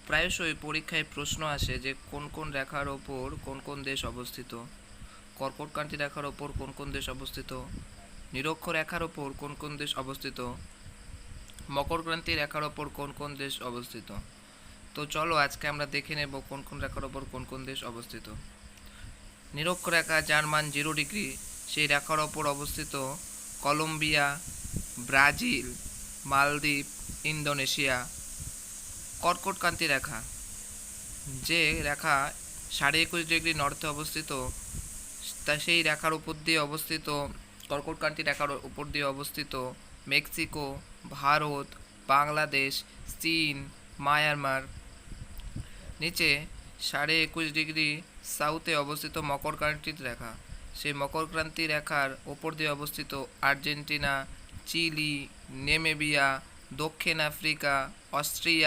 প্রায়শই পরীক্ষায় প্রশ্ন আসে যে কোন কোন রেখার ওপর কোন কোন দেশ অবস্থিত। কর্কটক্রান্তি রেখার ওপর কোন কোন দেশ অবস্থিত, নিরক্ষরেখার ওপর কোন কোন দেশ অবস্থিত, মকরক্রান্তি রেখার ওপর কোন কোন দেশ অবস্থিত। তো চলো আজকে আমরা দেখে নেব কোন কোন রেখার ওপর কোন কোন দেশ অবস্থিত। নিরক্ষরেখা যার মান 0 ডিগ্রি, সেই রেখার ওপর অবস্থিত কলম্বিয়া, ব্রাজিল, মালদ্বীপ, ইন্দোনেশিয়া। কর্কটক্রান্তি রেখা, যে রেখা 21.5 ডিগ্রি নর্থে অবস্থিত, তা সেই রেখার উপর দিয়ে অবস্থিত, কর্কটক্রান্তি রেখার উপর দিয়ে অবস্থিত মেক্সিকো, ভারত, বাংলাদেশ, চীন, মায়ানমার। নিচে 21.5 ডিগ্রি সাউথে অবস্থিত মকরক্রান্তি রেখা, সেই মকরক্রান্তি রেখার ওপর দিয়ে অবস্থিত আর্জেন্টিনা, চিলি, নেমিবিয়া, দক্ষিণ আফ্রিকা, অস্ট্রিয়া।